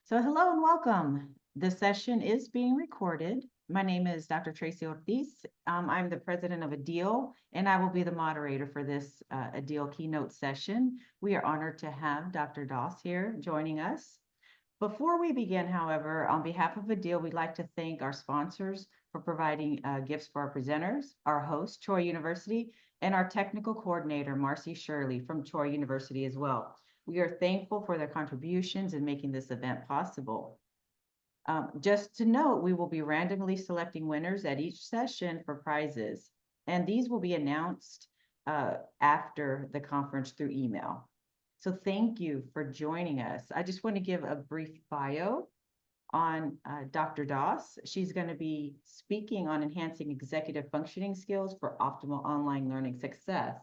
So hello and welcome. This session is being recorded. My name is Dr. Tracy Ortiz. I'm the president of ADEIL, and I will be the moderator for this ADEIL keynote session. We are honored to have Dr. Doss here joining us. Before we begin, however, on behalf of ADEIL, we'd like to thank our sponsors for providing gifts for our presenters, our host, Troy University, and our technical coordinator, Marcy Shirley from Troy University as well. We are thankful for their contributions in making this event possible. Just to note, we will be randomly selecting winners at each session for prizes, and these will be announced after the conference through email. So thank you for joining us. I just want to give a brief bio on Dr. Doss. She's going to be speaking on enhancing executive functioning skills for optimal online learning success.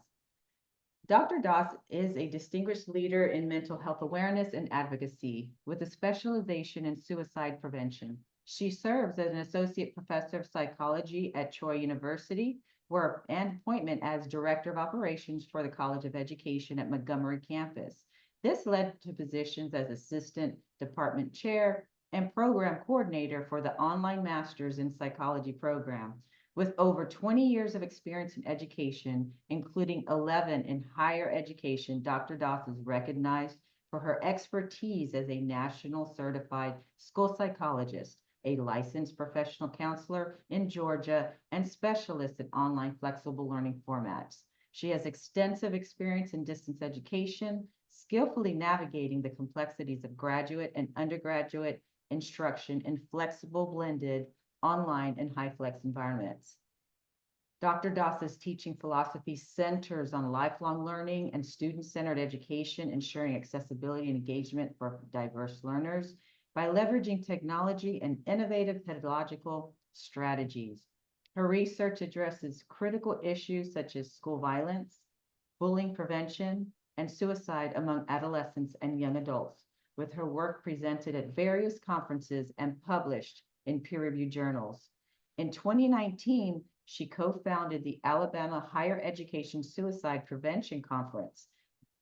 Dr. Doss is a distinguished leader in mental health awareness and advocacy with a specialization in suicide prevention. She serves as an associate professor of psychology at Troy University, where an appointment as director of operations for the College of Education at Montgomery campus. This led to positions as assistant department chair and program coordinator for the online master's in psychology program. With over 20 years of experience in education, including 11 in higher education, Dr. Doss is recognized for her expertise as a national certified school psychologist, a licensed professional counselor in Georgia, and specialist in online flexible learning formats. She has extensive experience in distance education, skillfully navigating the complexities of graduate and undergraduate instruction in flexible blended online and high flex environments. Dr. Doss's teaching philosophy centers on lifelong learning and student-centered education, ensuring accessibility and engagement for diverse learners by leveraging technology and innovative pedagogical strategies. Her research addresses critical issues such as school violence, bullying prevention, and suicide among adolescents and young adults, with her work presented at various conferences and published in peer-reviewed journals. In 2019, she co-founded the Alabama Higher Education Suicide Prevention Conference,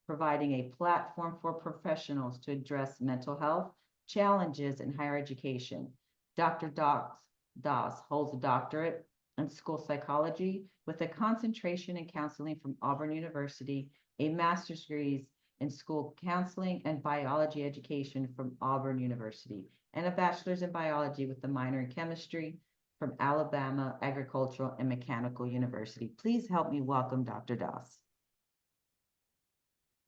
providing a platform for professionals to address mental health challenges in higher education. Dr. Doss holds a doctorate in school psychology with a concentration in counseling from Auburn University, a master's degree in school counseling and biology education from Auburn University, and a bachelor's in biology with a minor in chemistry from Alabama Agricultural and Mechanical University. Please help me welcome Dr. Doss.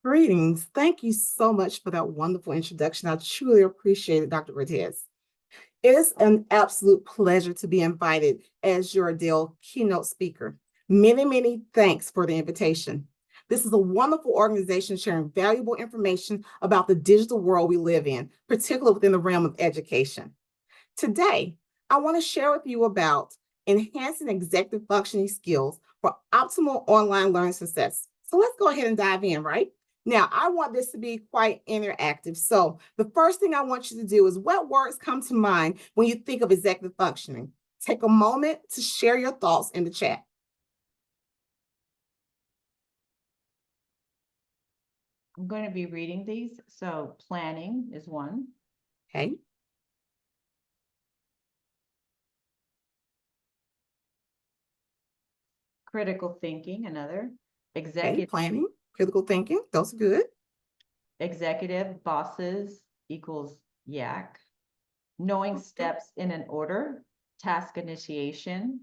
Greetings. Thank you so much for that wonderful introduction. I truly appreciate it, Dr. Ortiz. It is an absolute pleasure to be invited as your ADEIL keynote speaker. Many, many thanks for the invitation. This is a wonderful organization sharing valuable information about the digital world we live in, particularly within the realm of education. Today, I want to share with you about enhancing executive functioning skills for optimal online learning success. So let's go ahead and dive in, right? Now, I want this to be quite interactive. So the first thing I want you to do is, what words come to mind when you think of executive functioning? Take a moment to share your thoughts in the chat. I'm going to be reading these. So planning is one. Okay. Critical thinking, another. Okay, planning, critical thinking, those are good. Executive bosses equals yak. Knowing steps in an order, task initiation,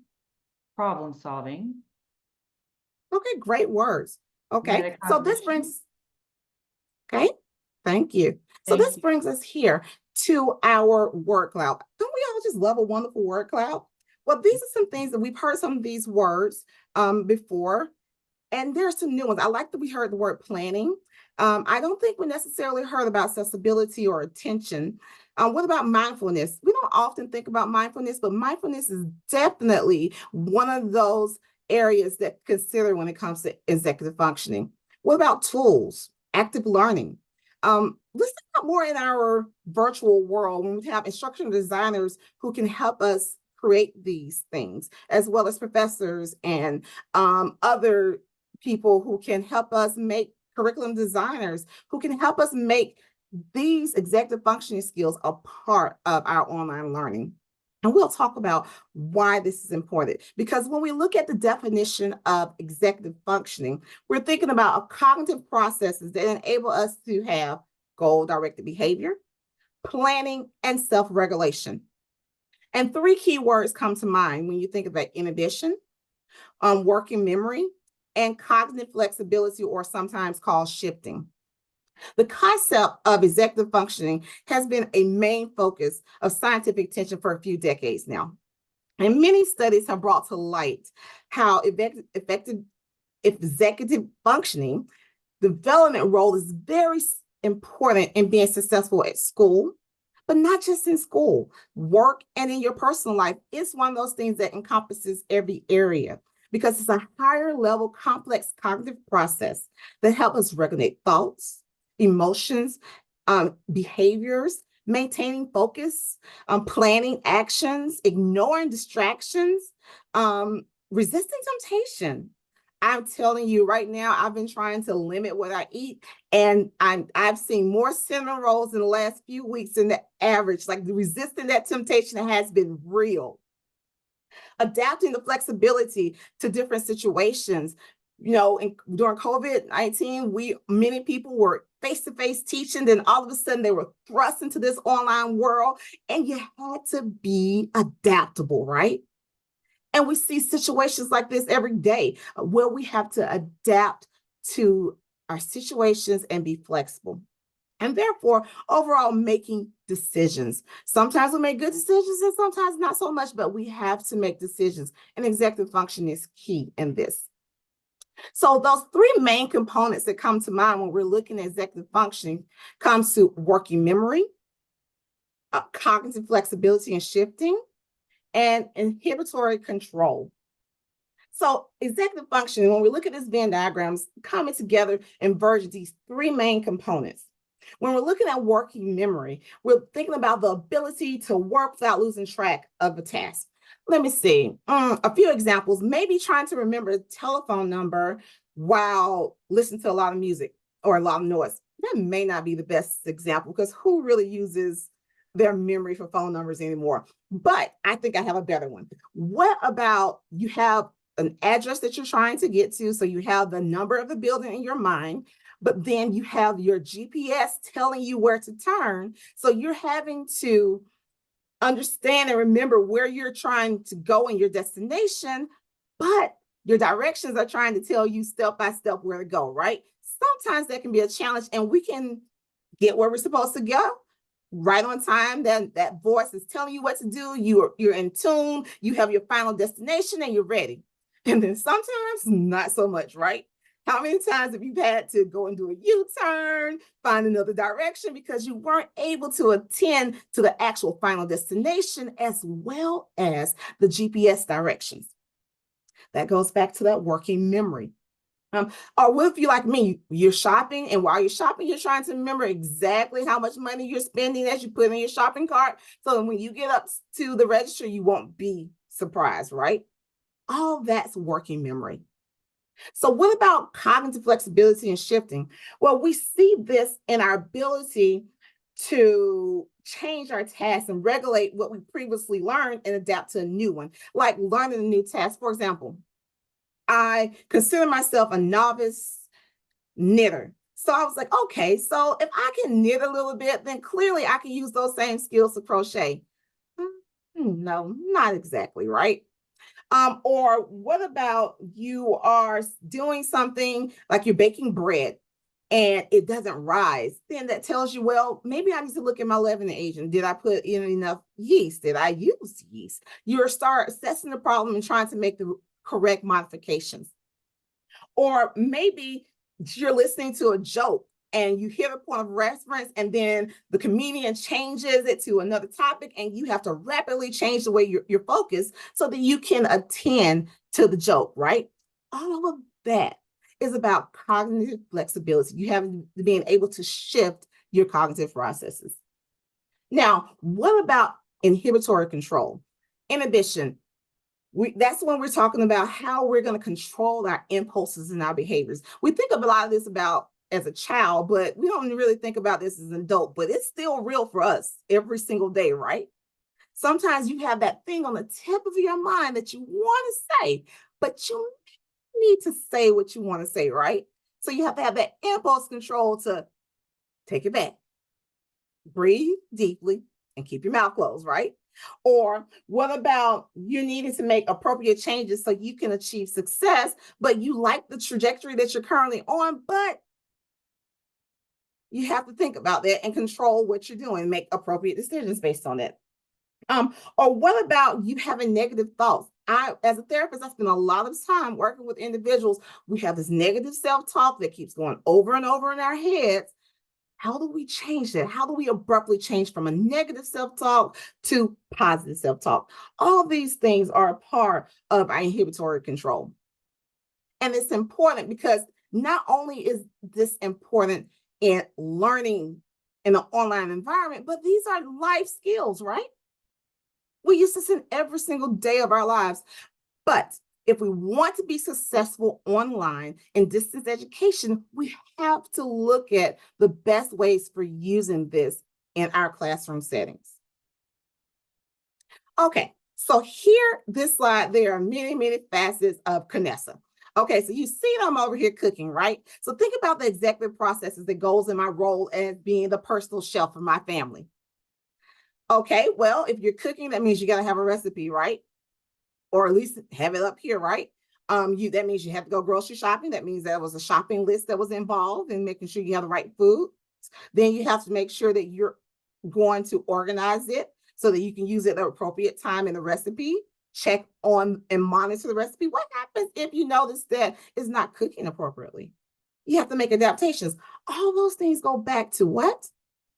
problem solving. Okay, great words. Okay, so this brings, okay, thank you. So this brings us here to our word cloud. Don't we all just love a wonderful word cloud? Well, these are some things that we've heard some of these words before, and there's some new ones. I like that we heard the word planning. I don't think we necessarily heard about accessibility or attention. What about mindfulness? We don't often think about mindfulness, but mindfulness is definitely one of those areas that consider when it comes to executive functioning. What about tools, active learning? Let's talk about more in our virtual world when we have instructional designers who can help us create these things, as well as professors and other people who can help us make curriculum designers, who can help us make these executive functioning skills are part of our online learning. And we'll talk about why this is important. Because when we look at the definition of executive functioning, we're thinking about cognitive processes that enable us to have goal-directed behavior, planning, and self-regulation. And three key words come to mind when you think of that: inhibition, working memory, and cognitive flexibility, or sometimes called shifting. The concept of executive functioning has been a main focus of scientific attention for a few decades now. And many studies have brought to light how effective executive functioning development role is very important in being successful at school, but not just in school, work, and in your personal life. It's one of those things that encompasses every area because it's a higher level complex cognitive process that helps us regulate thoughts, emotions, behaviors, maintaining focus, planning actions, ignoring distractions, resisting temptation. I'm telling you right now, I've been trying to limit what I eat, and I've seen more cinnamon rolls in the last few weeks than the average. Like, resisting that temptation has been real. Adapting the flexibility to different situations. During COVID-19, many people were face-to-face teaching, then all of a sudden they were thrust into this online world, and you had to be adaptable, right? And we see situations like this every day where we have to adapt to our situations and be flexible. And therefore, overall, making decisions. Sometimes we make good decisions and sometimes not so much, but we have to make decisions. And executive function is key in this. So those three main components that come to mind when we're looking at executive functioning comes to working memory, cognitive flexibility and shifting, and inhibitory control. So executive functioning, when we look at this Venn diagrams, coming together and verge these three main components. When we're looking at working memory, we're thinking about the ability to work without losing track of a task. Let me see, a few examples. Maybe trying to remember a telephone number while listening to a lot of music or a lot of noise. That may not be the best example because who really uses their memory for phone numbers anymore? But I think I have a better one. What about you have an address that you're trying to get to, so you have the number of the building in your mind, but then you have your GPS telling you where to turn. So you're having to understand and remember where you're trying to go in your destination, but your directions are trying to tell you step by step where to go, right? Sometimes that can be a challenge, and we can get where we're supposed to go right on time. Then that voice is telling you what to do. You're in tune, you have your final destination, and you're ready. And then sometimes not so much, right? How many times have you had to go and do a U-turn, find another direction because you weren't able to attend to the actual final destination as well as the GPS directions? That goes back to that working memory. Or what if you're like me, you're shopping, and while you're shopping, you're trying to remember exactly how much money you're spending as you put in your shopping cart. So when you get up to the register, you won't be surprised, right? All that's working memory. So what about cognitive flexibility and shifting? Well, we see this in our ability to change our tasks and regulate what we previously learned and adapt to a new one, like learning a new task. For example, I consider myself a novice knitter. So I was like, okay, so if I can knit a little bit, then clearly I can use those same skills to crochet. No, not exactly, right? Or what about you are doing something like you're baking bread and it doesn't rise? Then that tells you, well, maybe I need to look at my leavening agent. Did I put in enough yeast? Did I use yeast? You start assessing the problem and trying to make the correct modifications. Or maybe you're listening to a joke and you hit a point of reference, and then the comedian changes it to another topic, and you have to rapidly change the way you're focused so that you can attend to the joke, right? All of that is about cognitive flexibility. You have being able to shift your cognitive processes. Now, what about inhibitory control? Inhibition. That's when we're talking about how we're going to control our impulses and our behaviors. We think of a lot of this about as a child, but we don't really think about this as an adult, but it's still real for us every single day, right? Sometimes you have that thing on the tip of your mind that you want to say, but you need to say what you want to say, right? So you have to have that impulse control to take it back, breathe deeply, and keep your mouth closed, right? Or what about you needing to make appropriate changes so you can achieve success, but you like the trajectory that you're currently on, but you have to think about that and control what you're doing, make appropriate decisions based on it. Or what about you having negative thoughts? As a therapist, I spend a lot of time working with individuals. We have this negative self-talk that keeps going over and over in our heads. How do we change that? How do we abruptly change from a negative self-talk to positive self-talk? All these things are a part of our inhibitory control. And it's important because not only is this important in learning in an online environment, but these are life skills, right? We use this in every single day of our lives. But if we want to be successful online in distance education, we have to look at the best ways for using this in our classroom settings. Okay, so here, this slide, there are many, many facets of Kanessa. Okay, so you see I'm over here cooking, right? So think about the executive processes that goes in my role as being the personal chef of my family. Okay, well, if you're cooking, that means you got to have a recipe, right? Or at least have it up here, right? That means you have to go grocery shopping. That means there was a shopping list that was involved in making sure you have the right food. Then you have to make sure that you're going to organize it so that you can use it at the appropriate time in the recipe. Check on and monitor the recipe. What happens if you notice that it's not cooking appropriately? You have to make adaptations. All those things go back to what?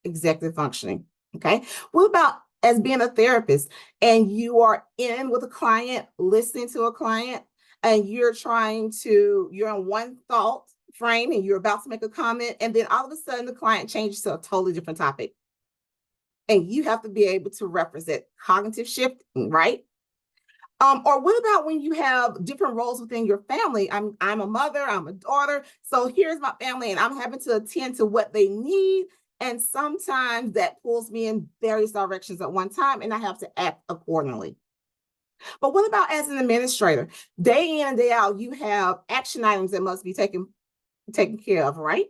Executive functioning. Okay. What about as being a therapist and you are in with a client, listening to a client, and you're in one thought frame and you're about to make a comment, and then all of a sudden the client changes to a totally different topic. And you have to be able to represent cognitive shift, right? Or what about when you have different roles within your family? I'm a mother, I'm a daughter. So here's my family, and I'm having to attend to what they need. And sometimes that pulls me in various directions at one time, and I have to act accordingly. But what about as an administrator? Day in and day out, you have action items that must be taken care of, right?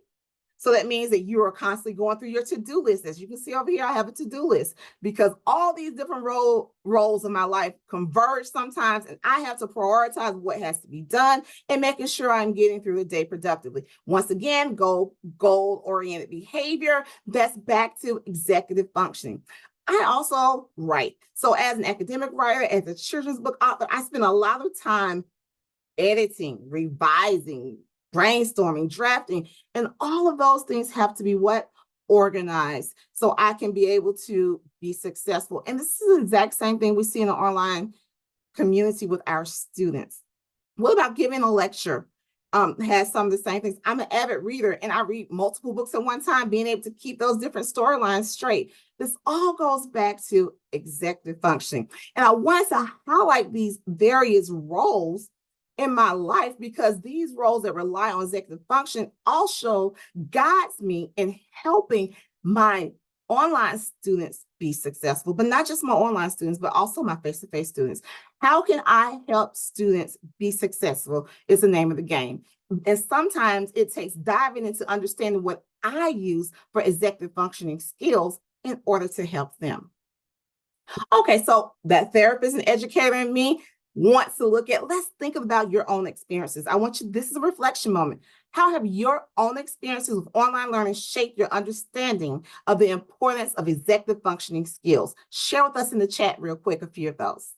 So that means that you are constantly going through your to-do list. As you can see over here, I have a to-do list because all these different roles in my life converge sometimes, and I have to prioritize what has to be done and making sure I'm getting through the day productively. Once again, goal-oriented behavior. That's back to executive functioning. I also write. So as an academic writer, as a children's book author, I spend a lot of time editing, revising, brainstorming, drafting, and all of those things have to be what? Organized, so I can be able to be successful. And this is the exact same thing we see in the online community with our students. What about giving a lecture? Has some of the same things. I'm an avid reader and I read multiple books at one time, being able to keep those different storylines straight. This all goes back to executive functioning. And I wanted to highlight these various roles in my life because these roles that rely on executive function also guides me in helping my online students be successful, but not just my online students, but also my face-to-face students. How can I help students be successful is the name of the game. And sometimes it takes diving into understanding what I use for executive functioning skills in order to help them. Okay, so that therapist and educator in me wants to look at, let's think about your own experiences. This is a reflection moment. How have your own experiences with online learning shaped your understanding of the importance of executive functioning skills? Share with us in the chat real quick a few of those.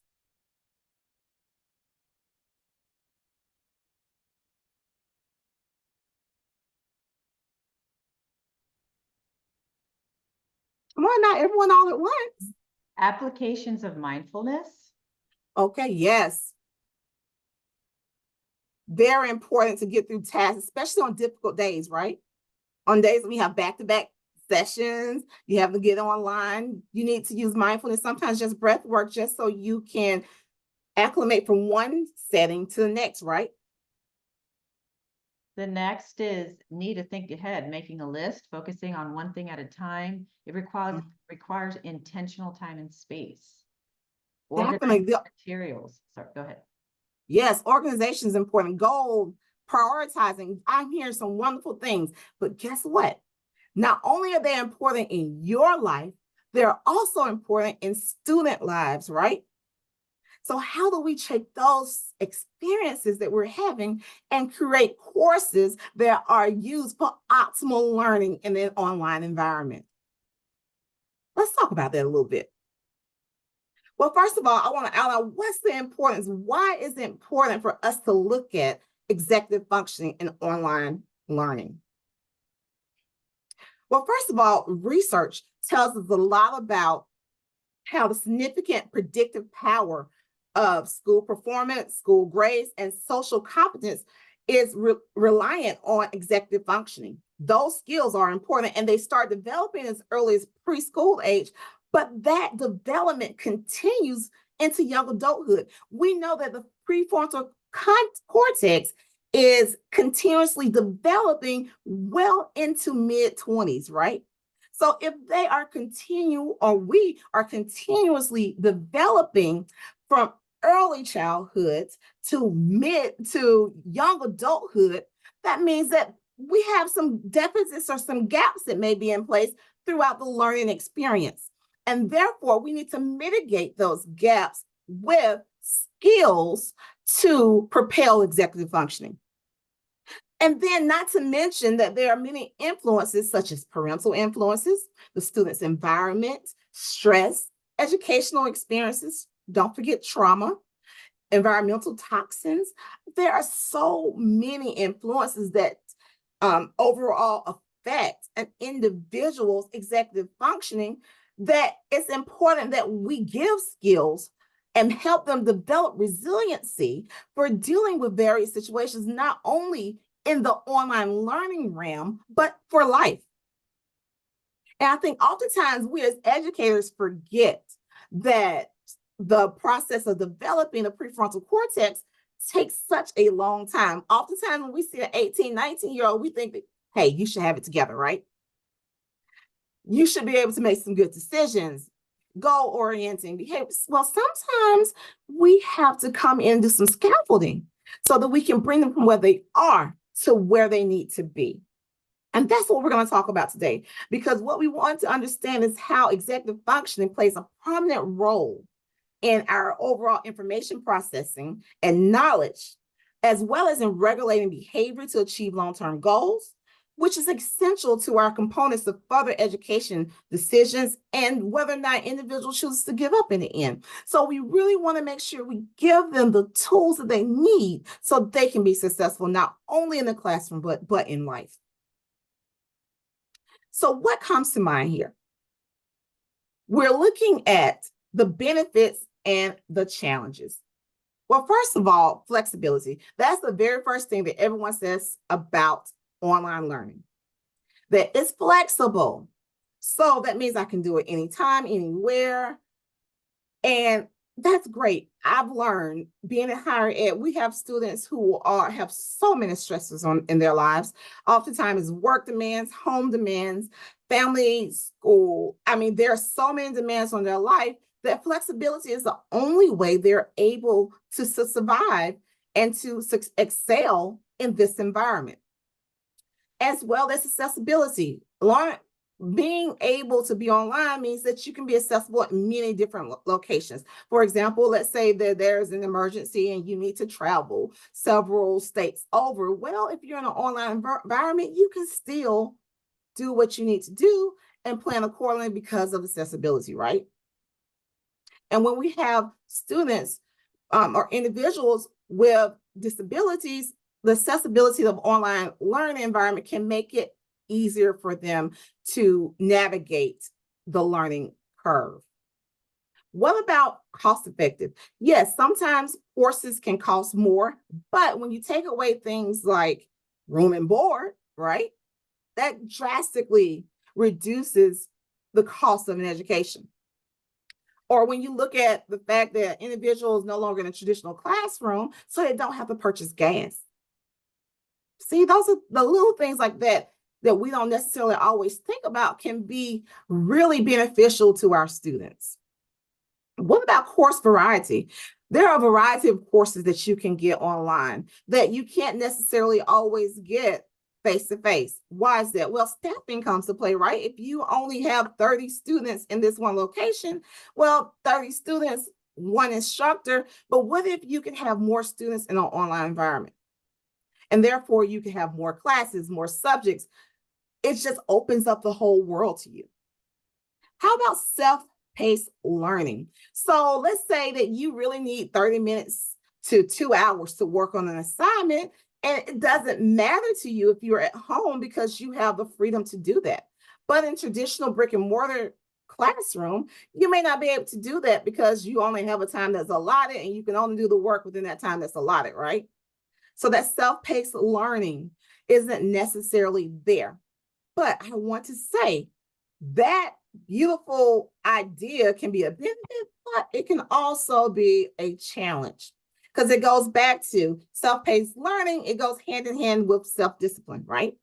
Why not everyone all at once? Applications of mindfulness. Okay, yes. Very important to get through tasks, especially on difficult days, right? On days when we have back-to-back sessions, you have to get online, you need to use mindfulness, sometimes just breath work, just so you can acclimate from one setting to the next, right? The next is need to think ahead, making a list, focusing on one thing at a time. It requires intentional time and space. Definitely. Organize materials. Sorry, go ahead. Yes, organization is important. Goal, prioritizing. I'm hearing some wonderful things, but guess what? Not only are they important in your life, they're also important in student lives, right? So how do we take those experiences that we're having and create courses that are used for optimal learning in an online environment? Let's talk about that a little bit. Well, first of all, I want to outline what's the importance. Why is it important for us to look at executive functioning in online learning? Well, first of all, research tells us a lot about how the significant predictive power of school performance, school grades, and social competence is reliant on executive functioning. Those skills are important and they start developing as early as preschool age, but that development continues into young adulthood. We know that the prefrontal cortex is continuously developing well into mid-20s, right? So if they are we are continuously developing from early childhood to young adulthood, that means that we have some deficits or some gaps that may be in place throughout the learning experience. And therefore, we need to mitigate those gaps with skills to propel executive functioning. And then not to mention that there are many influences such as parental influences, the student's environment, stress, educational experiences, don't forget trauma, environmental toxins. There are so many influences that overall affect an individual's executive functioning that it's important that we give skills and help them develop resiliency for dealing with various situations, not only in the online learning realm, but for life. And I think oftentimes we as educators forget that the process of developing the prefrontal cortex takes such a long time. Oftentimes when we see an 18, 19-year-old, we think that, hey, you should have it together, right? You should be able to make some good decisions, goal-orienting behaviors. Well, sometimes we have to come in and do some scaffolding so that we can bring them from where they are to where they need to be. And that's what we're going to talk about today, because what we want to understand is how executive functioning plays a prominent role in our overall information processing and knowledge, as well as in regulating behavior to achieve long-term goals, which is essential to our components of further education decisions and whether or not individuals choose to give up in the end. So we really want to make sure we give them the tools that they need so they can be successful, not only in the classroom, but in life. So what comes to mind here? We're looking at the benefits and the challenges. Well, first of all, flexibility. That's the very first thing that everyone says about online learning, that it's flexible. So that means I can do it anytime, anywhere. And that's great. I've learned being in higher ed, we have students who have so many stresses in their lives. Oftentimes work demands, home demands, family, school. I mean, there are so many demands on their life that flexibility is the only way they're able to survive and to excel in this environment. As well as accessibility. Being able to be online means that you can be accessible at many different locations. For example, let's say that there's an emergency and you need to travel several states over. Well, if you're in an online environment, you can still do what you need to do and plan accordingly because of accessibility, right? And when we have students or individuals with disabilities, the accessibility of online learning environment can make it easier for them to navigate the learning curve. What about cost effective? Yes, sometimes courses can cost more, but when you take away things like room and board, right, that drastically reduces the cost of an education. Or when you look at the fact that individuals no longer in a traditional classroom, so they don't have to purchase gas. See, those are the little things like that that we don't necessarily always think about can be really beneficial to our students. What about course variety? There are a variety of courses that you can get online that you can't necessarily always get face to face. Why is that? Well, staffing comes to play, right? If you only have 30 students in this one location, well, 30 students, one instructor, but what if you can have more students in an online environment? And therefore, you can have more classes, more subjects. It just opens up the whole world to you. How about self-paced learning? So let's say that you really need 30 minutes to 2 hours to work on an assignment, and it doesn't matter to you if you're at home because you have the freedom to do that. But in traditional brick and mortar classroom, you may not be able to do that because you only have a time that's allotted and you can only do the work within that time that's allotted, right? So that self-paced learning isn't necessarily there. But I want to say that beautiful idea can be a benefit, but it can also be a challenge because it goes back to self-paced learning. It goes hand in hand with self-discipline, right?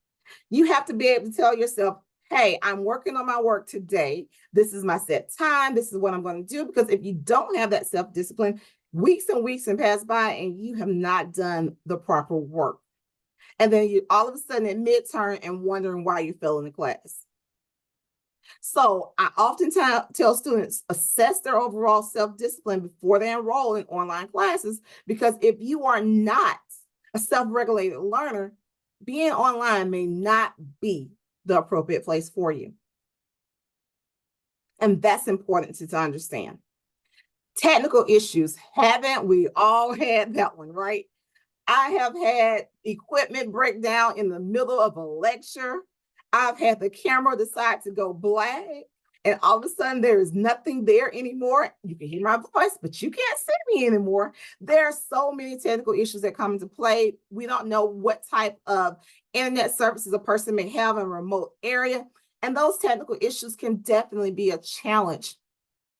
You have to be able to tell yourself, hey, I'm working on my work today. This is my set time. This is what I'm going to do. Because if you don't have that self-discipline, weeks and weeks and pass by and you have not done the proper work. And then you all of a sudden at midterm and wondering why you fell in the class. So I often tell students assess their overall self-discipline before they enroll in online classes, because if you are not a self-regulated learner, being online may not be the appropriate place for you. And that's important to understand. Technical issues, haven't we all had that one, right? I have had equipment breakdown in the middle of a lecture. I've had the camera decide to go black, and all of a sudden there is nothing there anymore. You can hear my voice, but you can't see me anymore. There are so many technical issues that come into play. We don't know what type of internet services a person may have in a remote area, and those technical issues can definitely be a challenge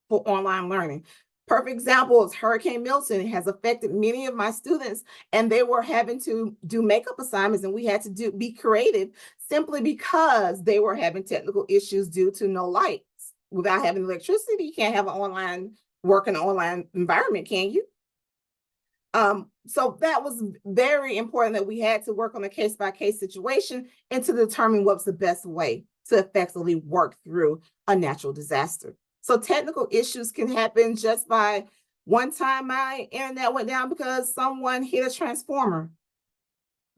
for online learning. Perfect example is Hurricane Milton. It has affected many of my students, and they were having to do makeup assignments, and we had to be creative simply because they were having technical issues due to no lights. Without having electricity, you can't have an online work in an online environment, can you? So that was very important that we had to work on a case-by-case situation and to determine what's the best way to effectively work through a natural disaster. So technical issues can happen just by one time my internet went down because someone hit a transformer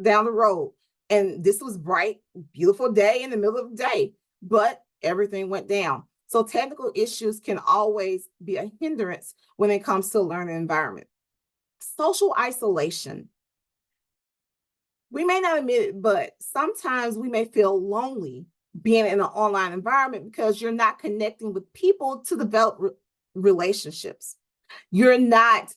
down the road. And this was bright, beautiful day in the middle of the day, but everything went down. So technical issues can always be a hindrance when it comes to a learning environment. Social isolation. We may not admit it, but sometimes we may feel lonely being in an online environment because you're not connecting with people to develop relationships. You're not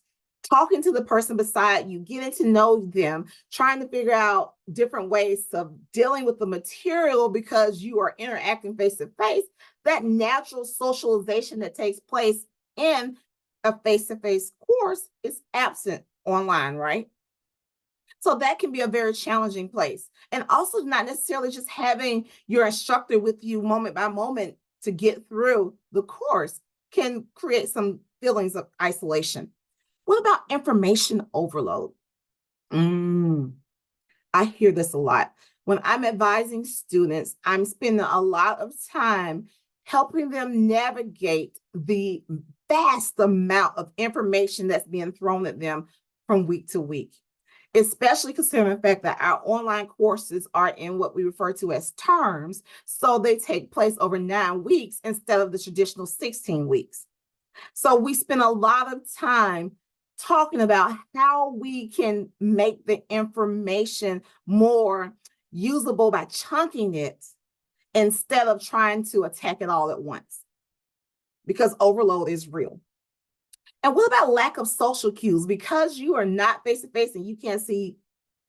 talking to the person beside you, getting to know them, trying to figure out different ways of dealing with the material because you are interacting face to face. That natural socialization that takes place in a face-to-face course is absent online, right? So that can be a very challenging place. And also not necessarily just having your instructor with you moment by moment to get through the course can create some feelings of isolation. What about information overload? I hear this a lot. When I'm advising students, I'm spending a lot of time helping them navigate the vast amount of information that's being thrown at them from week to week, especially considering the fact that our online courses are in what we refer to as terms. So they take place over 9 weeks instead of the traditional 16 weeks. So we spend a lot of time talking about how we can make the information more usable by chunking it instead of trying to attack it all at once, because overload is real. And what about lack of social cues? Because you are not face-to-face and you can't see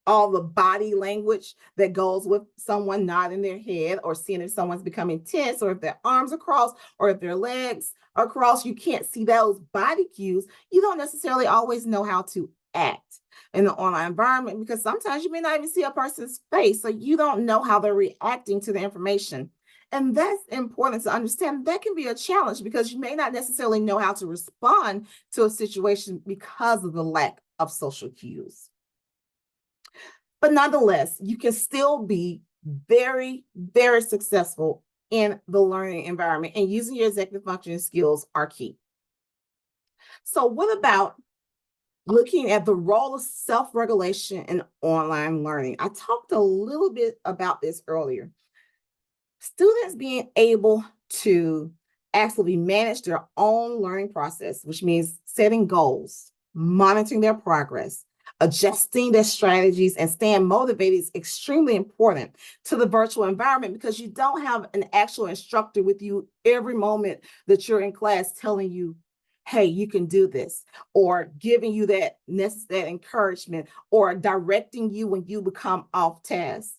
all the body language that goes with someone nodding their head or seeing if someone's becoming tense or if their arms are crossed or if their legs are crossed, you can't see those body cues. You don't necessarily always know how to react in the online environment, because sometimes you may not even see a person's face, so you don't know how they're reacting to the information. And that's important to understand. That can be a challenge because you may not necessarily know how to respond to a situation because of the lack of social cues. But nonetheless, you can still be very, very successful in the learning environment, and using your executive functioning skills are key. So what about looking at the role of self-regulation in online learning? I talked a little bit about this earlier. Students being able to actually manage their own learning process, which means setting goals, monitoring their progress, adjusting their strategies, and staying motivated is extremely important to the virtual environment, because you don't have an actual instructor with you every moment that you're in class telling you, hey, you can do this, or giving you that encouragement, or directing you when you become off task.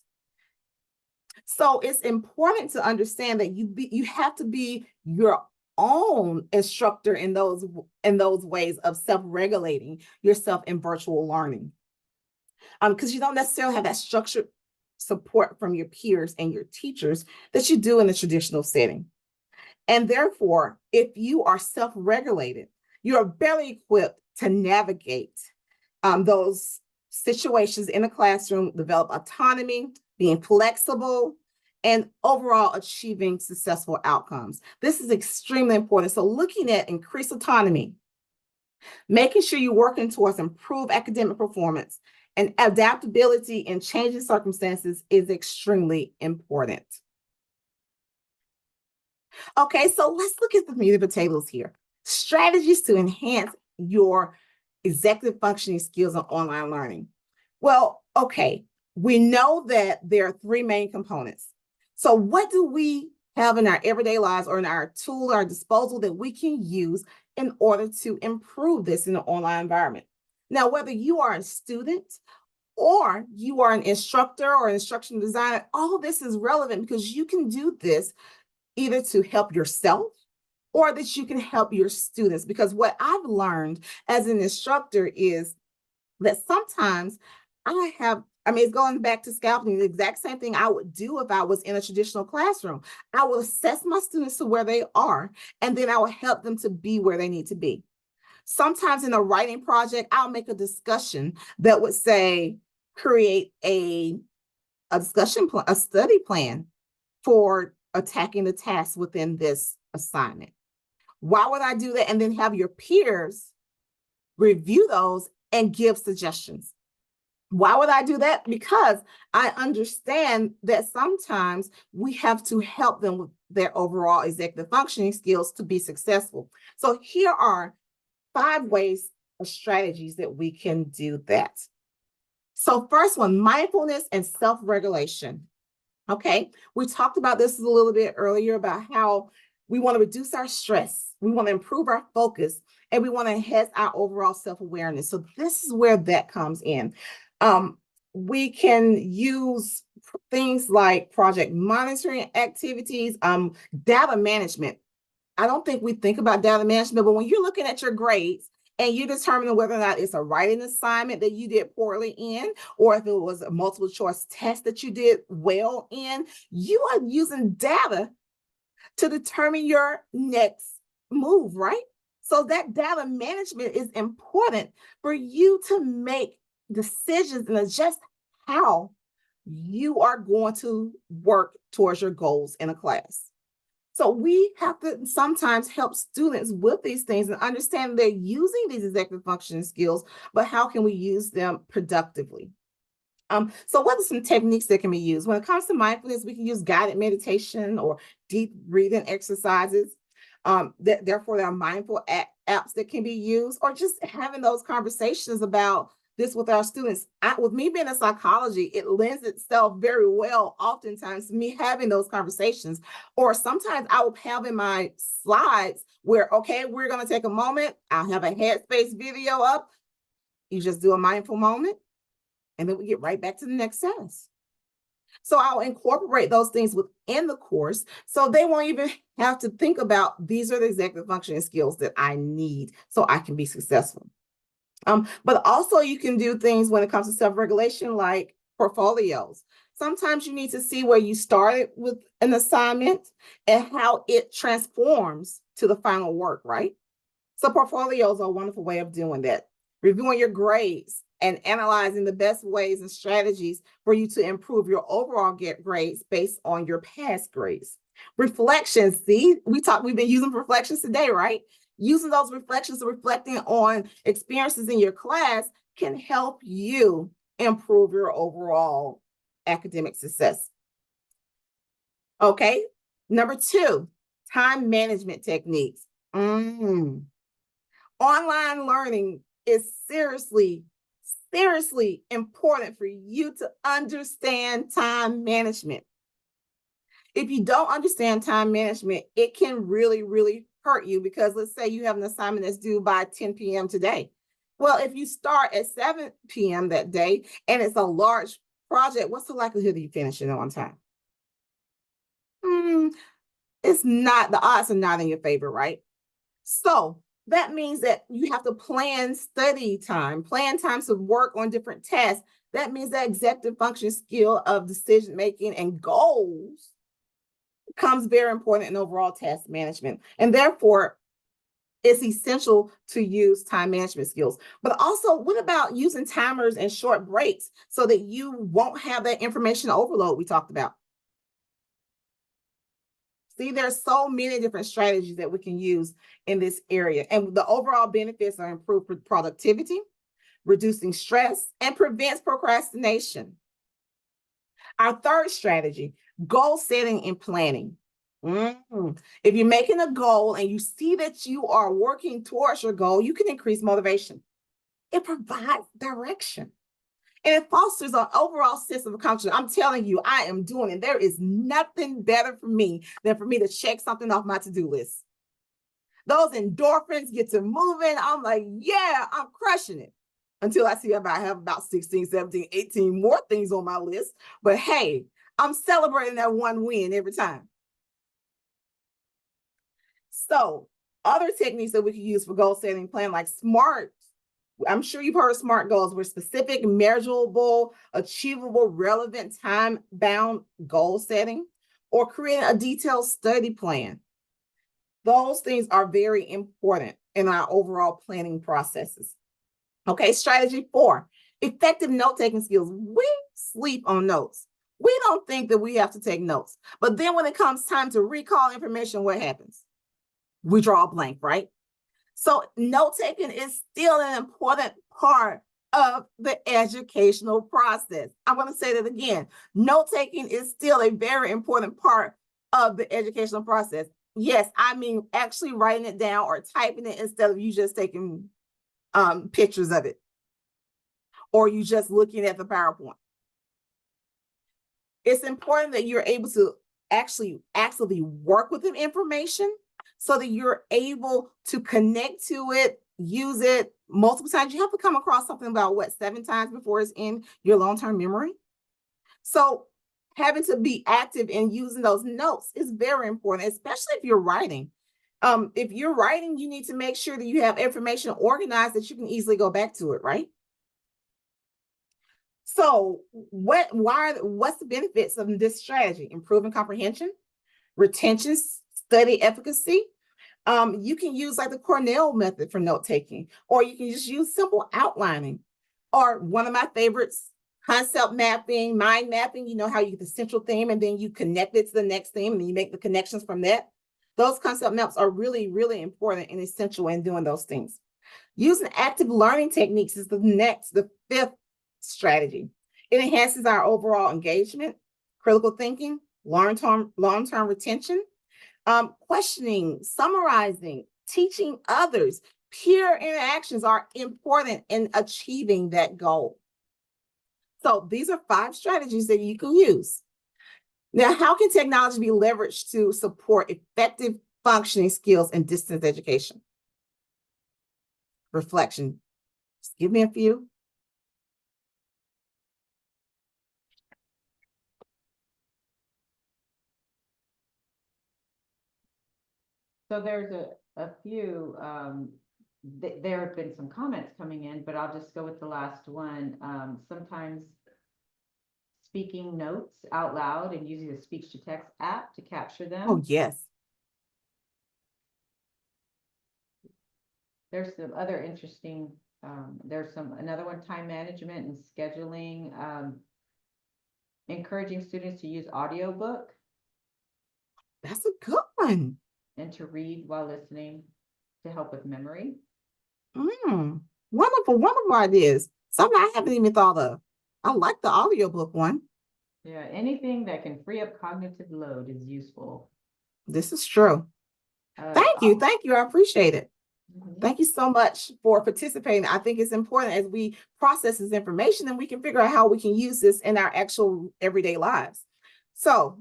So it's important to understand that you have to be your own instructor in those ways of self-regulating yourself in virtual learning. Because you don't necessarily have that structured support from your peers and your teachers that you do in the traditional setting. And therefore, if you are self-regulated, you are better equipped to navigate those situations in the classroom, develop autonomy, being flexible, and overall achieving successful outcomes. This is extremely important. So looking at increased autonomy, making sure you're working towards improved academic performance, and adaptability in changing circumstances is extremely important. Okay, so let's look at the meat of the potatoes here. Strategies to enhance your executive functioning skills in online learning. Well, okay, we know that there are three main components. So what do we have in our everyday lives or in our tool, our disposal, that we can use in order to improve this in the online environment? Now, whether you are a student or you are an instructor or an instructional designer, all of this is relevant because you can do this either to help yourself or that you can help your students. Because what I've learned as an instructor is that sometimes it's going back to scaffolding, the exact same thing I would do if I was in a traditional classroom. I will assess my students to where they are, and then I will help them to be where they need to be. Sometimes in a writing project, I'll make a discussion that would say, create a study plan for attacking the tasks within this assignment. Why would I do that? And then have your peers review those and give suggestions. Why would I do that? Because I understand that sometimes we have to help them with their overall executive functioning skills to be successful. So here are 5 ways or strategies that we can do that. So first one, mindfulness and self-regulation. Okay, we talked about this a little bit earlier about how we want to reduce our stress, we want to improve our focus, and we want to enhance our overall self-awareness. So this is where that comes in. We can use things like project monitoring activities, data management. I don't think we think about data management, but when you're looking at your grades and you're determining whether or not it's a writing assignment that you did poorly in, or if it was a multiple choice test that you did well in, you are using data to determine your next move, right? So that data management is important for you to make decisions and adjust how you are going to work towards your goals in a class. So we have to sometimes help students with these things and understand they're using these executive functioning skills, but how can we use them productively? So what are some techniques that can be used? When it comes to mindfulness, we can use guided meditation or deep breathing exercises. Therefore, there are mindful apps that can be used, or just having those conversations about this with our students. With me being in psychology, it lends itself very well oftentimes to me having those conversations. Or sometimes I will have in my slides where, okay, we're going to take a moment. I'll have a headspace video up. You just do a mindful moment, and then we get right back to the next sentence. So I'll incorporate those things within the course so they won't even have to think about these are the executive functioning skills that I need so I can be successful. But also you can do things when it comes to self-regulation, like portfolios. Sometimes you need to see where you started with an assignment and how it transforms to the final work, right? So portfolios are a wonderful way of doing that. Reviewing your grades and analyzing the best ways and strategies for you to improve your overall grades based on your past grades. Reflections, see, we've been using reflections today, right? Using those reflections, reflecting on experiences in your class can help you improve your overall academic success. Okay, number 2, time management techniques. Online learning is seriously important for you to understand time management. If you don't understand time management, it can really hurt you, because let's say you have an assignment that's due by 10 p.m. today. Well, if you start at 7 p.m. that day and it's a large project, what's the likelihood of you finishing on time? It's not, the odds are not in your favor, right? So that means that you have to plan study time, plan times to work on different tasks. That means that executive function skill of decision making and goals becomes very important in overall task management. And therefore, it's essential to use time management skills. But also, what about using timers and short breaks so that you won't have that information overload we talked about? See, there's so many different strategies that we can use in this area. And the overall benefits are improved productivity, reducing stress, and prevents procrastination. Our third strategy, goal setting and planning. If you're making a goal and you see that you are working towards your goal, you can increase motivation. It provides direction. And it fosters an overall sense of accomplishment. I'm telling you, I am doing it. There is nothing better for me than for me to check something off my to-do list. Those endorphins get to moving. I'm like, yeah, I'm crushing it. Until I see I have about 16, 17, 18 more things on my list. But hey, I'm celebrating that one win every time. So other techniques that we can use for goal setting plan, like SMART. I'm sure you've heard of SMART goals, where specific, measurable, achievable, relevant, time-bound goal setting, or creating a detailed study plan. Those things are very important in our overall planning processes. Okay, strategy 4, effective note-taking skills. We sleep on notes. We don't think that we have to take notes. But then when it comes time to recall information, what happens? We draw a blank, right? So note-taking is still an important part of the educational process. I'm going to say that again. Note-taking is still a very important part of the educational process. Yes, I mean actually writing it down or typing it instead of you just taking pictures of it, or you just looking at the PowerPoint. It's important that you're able to actually actively work with the information so that you're able to connect to it, use it multiple times. You have to come across something about 7 times before it's in your long-term memory. So having to be active in using those notes is very important, especially if you're writing. If you're writing, you need to make sure that you have information organized that you can easily go back to it, right? So what's the benefits of this strategy? Improving comprehension, retention, study efficacy. You can use like the Cornell method for note taking, or you can just use simple outlining, or one of my favorites, concept mapping, mind mapping. You know how you get the central theme and then you connect it to the next theme and then you make the connections from that. Those concept maps are really important and essential in doing those things. Using active learning techniques is the 5th strategy. It enhances our overall engagement, critical thinking, long-term retention, questioning, summarizing, teaching others. Peer interactions are important in achieving that goal. So these are 5 strategies that you can use. Now, how can technology be leveraged to support effective functioning skills in distance education? Reflection. Just give me a few. So there's a few there have been some comments coming in, but I'll just go with the last one. Sometimes speaking notes out loud and using the speech to text app to capture them. Oh, yes. There's some other interesting, another one, time management and scheduling, encouraging students to use audiobook That's a good one. and to read while listening to help with memory. Wonderful, wonderful ideas. Something I haven't even thought of. I like the audiobook one. Yeah, anything that can free up cognitive load is useful. This is true. Thank you. I appreciate it. Thank you so much for participating. I think it's important as we process this information and we can figure out how we can use this in our actual everyday lives. So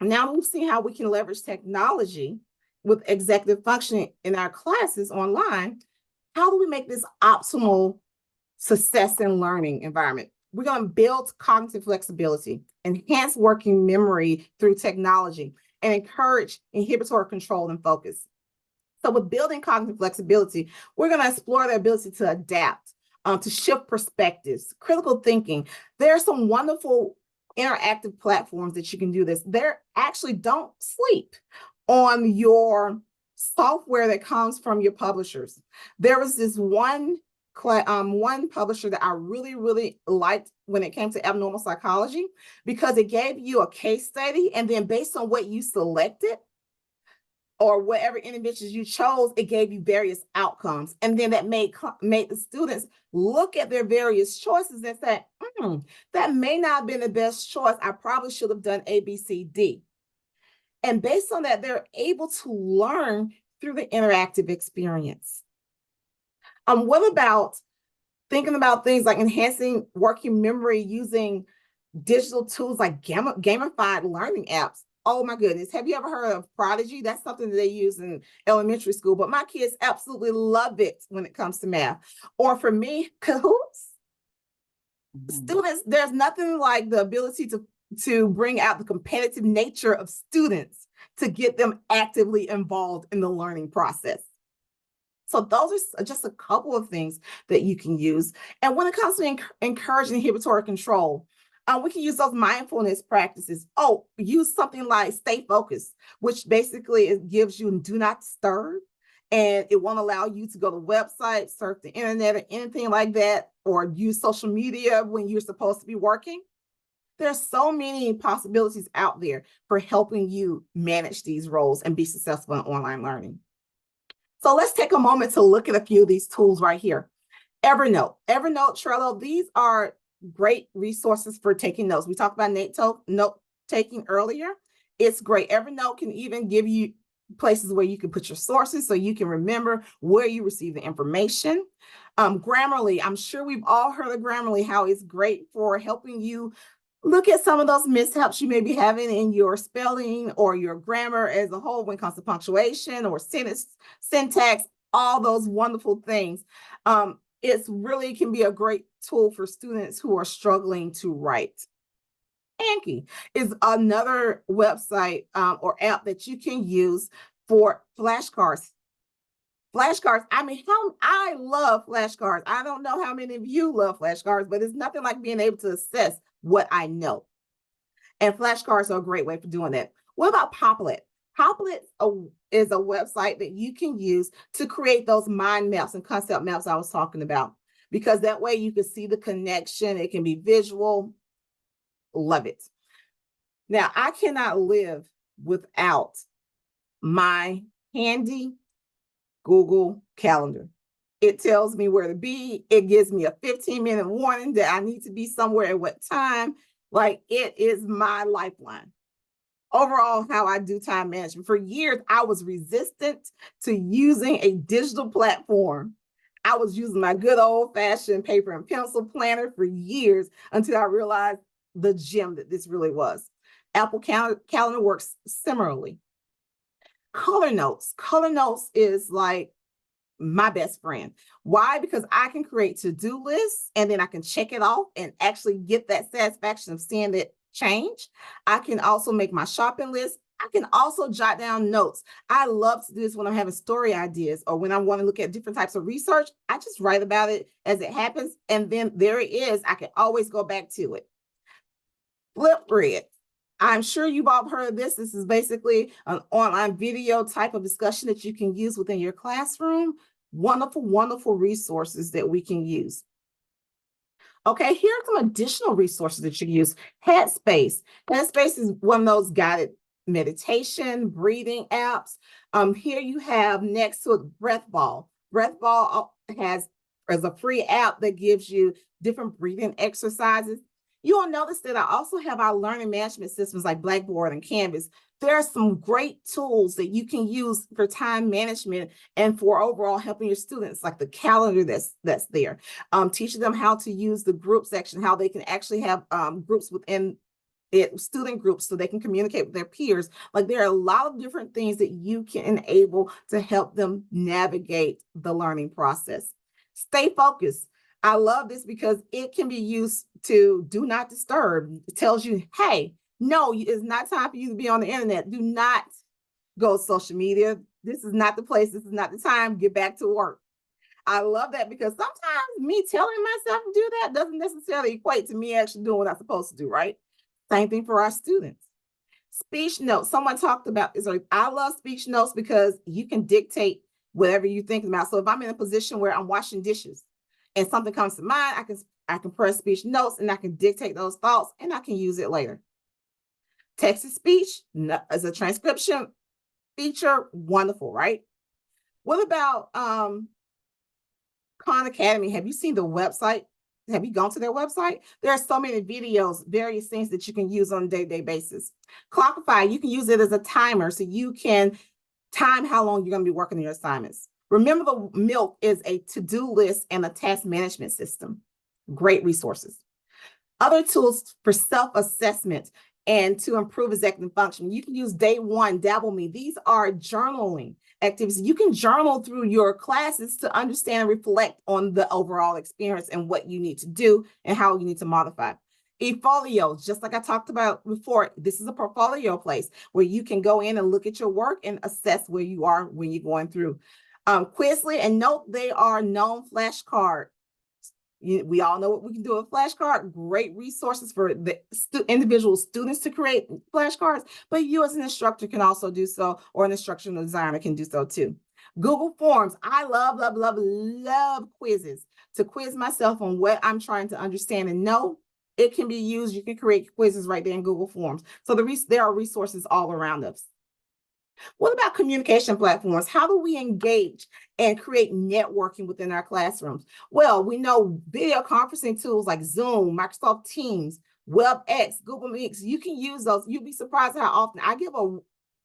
now we've seen how we can leverage technology with executive functioning in our classes online. How do we make this optimal success and learning environment? We're going to build cognitive flexibility, enhance working memory through technology, and encourage inhibitory control and focus. So with building cognitive flexibility, we're going to explore the ability to adapt, to shift perspectives, critical thinking. There are some wonderful interactive platforms that you can do this. They're actually, don't sleep on your software that comes from your publishers. There was this one publisher that I really, really liked when it came to abnormal psychology, because it gave you a case study, and then based on what you selected or whatever interventions you chose, it gave you various outcomes. And then that made the students look at their various choices and say, that may not have been the best choice. I probably should have done A, B, C, D. And based on that, they're able to learn through the interactive experience. What about thinking about things like enhancing working memory using digital tools like gamified learning apps? Oh my goodness. Have you ever heard of Prodigy? That's something that they use in elementary school, but my kids absolutely love it when it comes to math. Or for me, Kahoots. Students, there's nothing like the ability to bring out the competitive nature of students to get them actively involved in the learning process. So those are just a couple of things that you can use. And when it comes to encouraging inhibitory control, we can use those mindfulness practices. Oh, use something like stay focused, which basically it gives you do not disturb, and it won't allow you to go to websites, surf the internet or anything like that, or use social media when you're supposed to be working. There's so many possibilities out there for helping you manage these roles and be successful in online learning. So let's take a moment to look at a few of these tools right here. Evernote, Trello, these are great resources for taking notes. We talked about note taking earlier. It's great. Evernote can even give you places where you can put your sources so you can remember where you receive the information. Grammarly, I'm sure we've all heard of Grammarly, how it's great for helping you look at some of those mishaps you may be having in your spelling or your grammar as a whole when it comes to punctuation or sentence syntax, all those wonderful things. It really can be a great tool for students who are struggling to write. Anki is another website or app that you can use for flashcards. Flashcards, I mean, I love flashcards. I don't know how many of you love flashcards, but it's nothing like being able to assess what I know. And flashcards are a great way for doing that. What about Poplet? Poplet is a website that you can use to create those mind maps and concept maps I was talking about, because that way you can see the connection. It can be visual. Love it. Now, I cannot live without my handy Google Calendar. It tells me where to be. It gives me a 15-minute warning that I need to be somewhere at what time. Like, it is my lifeline. Overall, how I do time management. For years, I was resistant to using a digital platform. I was using my good old-fashioned paper and pencil planner for years until I realized the gem that this really was. Apple Calendar works similarly. Color Notes. Color Notes is like my best friend. Why? Because I can create to-do lists and then I can check it off and actually get that satisfaction of seeing it change. I can also make my shopping list. I can also jot down notes. I love to do this when I'm having story ideas or when I want to look at different types of research. I just write about it as it happens. And then there it is. I can always go back to it. Flipgrid. I'm sure you've all heard of this. This is basically an online video type of discussion that you can use within your classroom. Wonderful, wonderful resources that we can use. Okay, here are some additional resources that you can use. Headspace. Headspace is one of those guided meditation, breathing apps. Here you have next to it Breath Ball. Breath Ball has a free app that gives you different breathing exercises. You'll notice that I also have our learning management systems like Blackboard and Canvas. There are some great tools that you can use for time management and for overall helping your students, like the calendar that's there. Teaching them how to use the group section, how they can actually have groups within it, student groups, so they can communicate with their peers. Like there are a lot of different things that you can enable to help them navigate the learning process. Stay focused. I love this because it can be used to do not disturb. It tells you, hey, no, it's not time for you to be on the internet. Do not go to social media. This is not the place. This is not the time. Get back to work. I love that because sometimes me telling myself to do that doesn't necessarily equate to me actually doing what I'm supposed to do, right? Same thing for our students. Speech notes. Someone talked about this. I love speech notes because you can dictate whatever you're thinking about. So if I'm in a position where I'm washing dishes and something comes to mind, I can press speech notes and I can dictate those thoughts and I can use it later. Text to speech as a transcription feature, wonderful, right? What about Khan Academy? Have you seen the website? Have you gone to their website? There are so many videos, various things that you can use on a day-to-day basis. Clockify, you can use it as a timer so you can time how long you're going to be working on your assignments. Remember, the Milk is a to-do list and a task management system. Great resources. Other tools for self-assessment and to improve executive function. You can use Day One, Dabble Me. These are journaling activities. You can journal through your classes to understand and reflect on the overall experience and what you need to do and how you need to modify. eFolio, just like I talked about before, this is a portfolio place where you can go in and look at your work and assess where you are when you're going through. Quizlet and Note, they are known flashcard. We all know what we can do with flashcard. Great resources for the individual students to create flashcards, but you as an instructor can also do so, or an instructional designer can do so too. Google Forms. I love, love, love, love quizzes to quiz myself on what I'm trying to understand and know. It can be used. You can create quizzes right there in Google Forms. So there are resources all around us. What about communication platforms? How do we engage and create networking within our classrooms? Well, we know video conferencing tools like Zoom, Microsoft Teams, WebEx, Google Meets. You can use those. You'd be surprised how often I give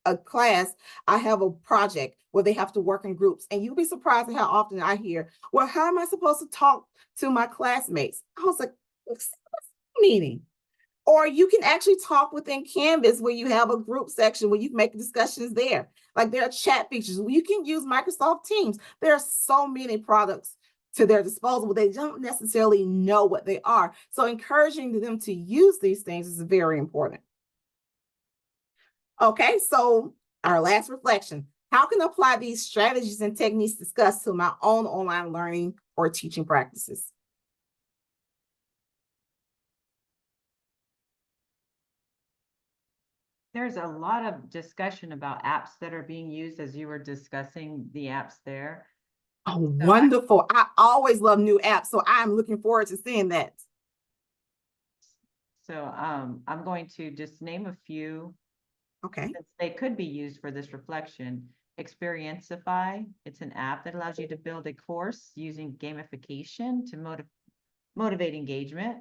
a class, I have a project where they have to work in groups, and you'll be surprised at how often I hear, well, how am I supposed to talk to my classmates? I was like, what's the meeting? Or you can actually talk within Canvas where you have a group section where you can make discussions there. Like there are chat features. You can use Microsoft Teams. There are so many products to their disposal, but they don't necessarily know what they are. So encouraging them to use these things is very important. Okay, so our last reflection. How can I apply these strategies and techniques discussed to my own online learning or teaching practices? There's a lot of discussion about apps that are being used as you were discussing the apps there. Oh, wonderful. I always love new apps, so I'm looking forward to seeing that. So I'm going to just name a few. Okay. They could be used for this reflection. Experientify, it's an app that allows you to build a course using gamification to motivate engagement.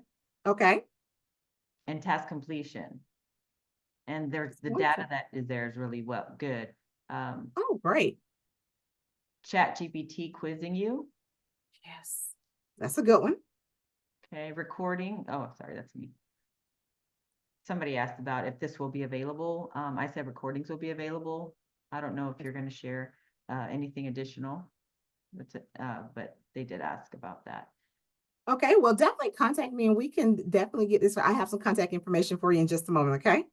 Okay. And task completion. And there's the data that is there is really good. Oh, great. ChatGPT quizzing you. Yes, that's a good one. Okay, recording. Oh, sorry, that's me. Somebody asked about if this will be available. I said recordings will be available. I don't know if you're going to share anything additional, but they did ask about that. Okay, well, definitely contact me and we can definitely get this. I have some contact information for you in just a moment, okay?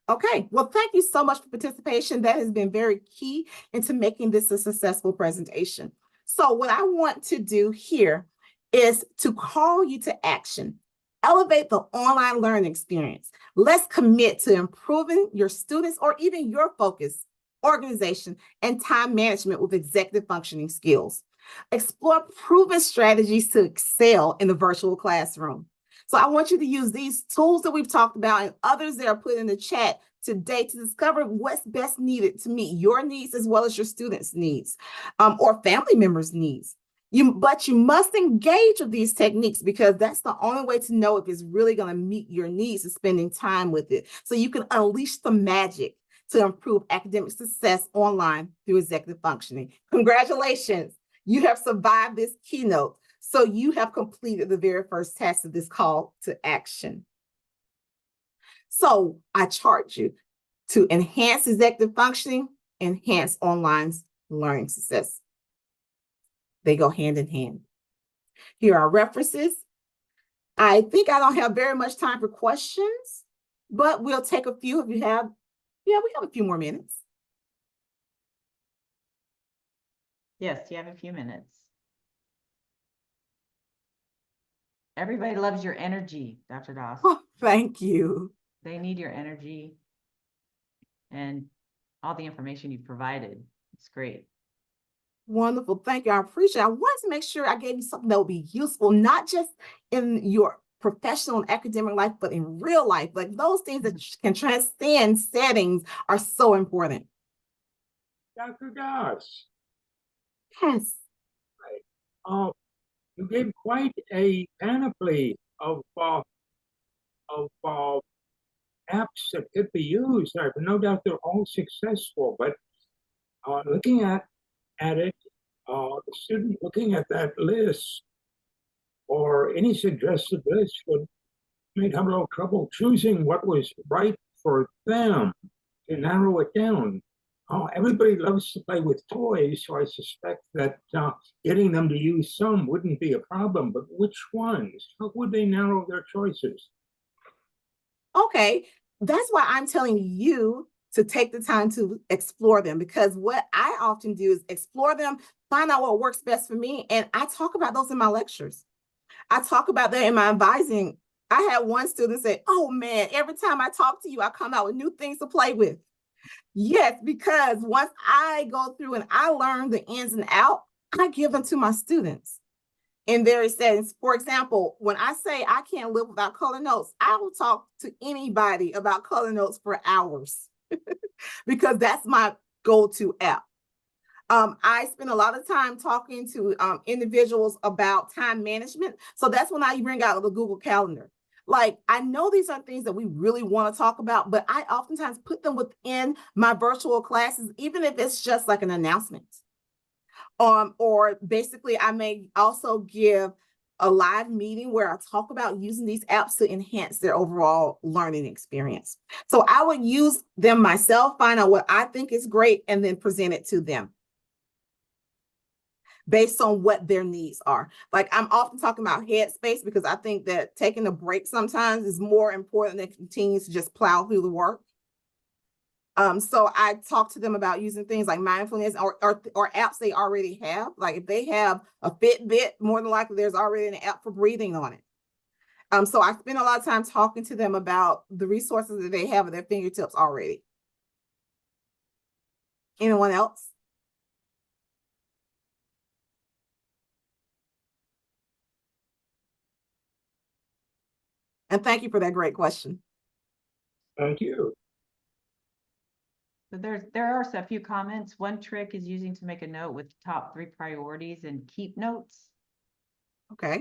Okay, well, thank you so much for participation. That has been very key into making this a successful presentation. So what I want to do here is to call you to action. Elevate the online learning experience. Let's commit to improving your students or even your focus, organization, and time management with executive functioning skills. Explore proven strategies to excel in the virtual classroom. So I want you to use these tools that we've talked about and others that are put in the chat today to discover what's best needed to meet your needs as well as your students' needs or family members' needs. But you must engage with these techniques because that's the only way to know if it's really going to meet your needs is spending time with it. So you can unleash the magic to improve academic success online through executive functioning. Congratulations. You have survived this keynote. So you have completed the very first task of this call to action. So I charge you to enhance executive functioning, enhance online learning success. They go hand in hand. Here are references. I think I don't have very much time for questions, but we'll take a few if you have. Yeah, we have a few more minutes. Yes, you have a few minutes. Everybody loves your energy, Dr. Doss. Oh, thank you. They need your energy and all the information you provided. It's great. Wonderful. Thank you. I appreciate it. I wanted to make sure I gave you something that would be useful, not just in your professional and academic life, but in real life. Like those things that can transcend settings are so important. Dr. Doss. Yes. You gave quite a panoply of apps that could be used. I have no doubt they're all successful, but looking at it, the student looking at that list or any suggested list would make a little trouble choosing what was right for them to narrow it down. Everybody loves to play with toys, so I suspect that getting them to use some wouldn't be a problem, but which ones? How would they narrow their choices? Okay, that's why I'm telling you to take the time to explore them, because what I often do is explore them, find out what works best for me, and I talk about those in my lectures. I talk about that in my advising. I had one student say, oh man, every time I talk to you, I come out with new things to play with. Yes, because once I go through and I learn the ins and outs, I give them to my students in various settings. For example, when I say I can't live without color notes, I will talk to anybody about color notes for hours because that's my go-to app. I spend a lot of time talking to individuals about time management. So that's when I bring out the Google Calendar. Like, I know these are things that we really want to talk about, but I oftentimes put them within my virtual classes, even if it's just like an announcement. Or basically, I may also give a live meeting where I talk about using these apps to enhance their overall learning experience. So I would use them myself, find out what I think is great, and then present it to them based on what their needs are. Like I'm often talking about headspace because I think that taking a break sometimes is more important than continuing to just plow through the work. So I talk to them about using things like mindfulness or apps they already have. Like if they have a Fitbit, more than likely there's already an app for breathing on it. So I spend a lot of time talking to them about the resources that they have at their fingertips already. Anyone else? And thank you for that great question. Thank you. So there are a few comments. One trick is using to make a note with top 3 priorities and keep notes. Okay.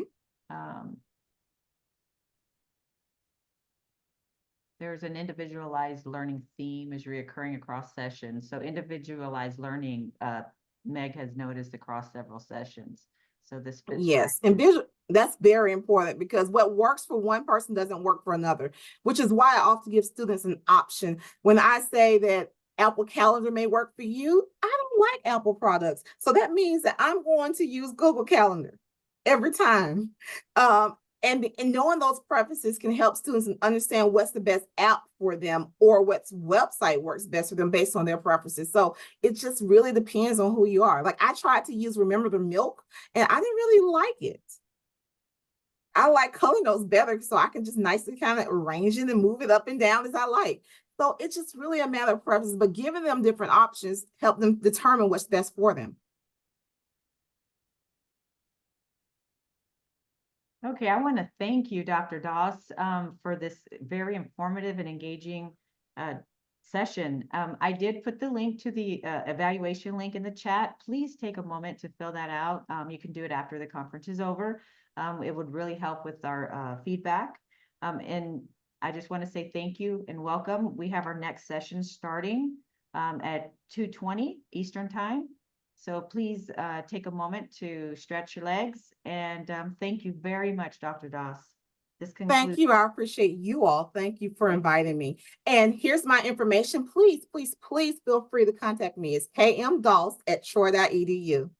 There's an individualized learning theme is reoccurring across sessions. So individualized learning, Meg has noticed across several sessions. So this fits. Yes, and that's very important because what works for one person doesn't work for another, which is why I often give students an option. When I say that Apple Calendar may work for you, I don't like Apple products. So that means that I'm going to use Google Calendar every time. And knowing those preferences can help students understand what's the best app for them or what website works best for them based on their preferences. So it just really depends on who you are. Like I tried to use Remember the Milk and I didn't really like it. I like color notes better, so I can just nicely kind of arrange it and move it up and down as I like. So it's just really a matter of preference, but giving them different options help them determine what's best for them. Okay, I want to thank you, Dr. Doss, for this very informative and engaging session. I did put the link to the evaluation link in the chat. Please take a moment to fill that out. You can do it after the conference is over. It would really help with our feedback. And I just want to say thank you and welcome. We have our next session starting at 2:20 Eastern Time. So please take a moment to stretch your legs, and thank you very much, Dr. Doss. This concludes. Thank you. I appreciate you all. Thank you for inviting me. And here's my information. Please, please, please feel free to contact me. It's kmdoss@troy.edu.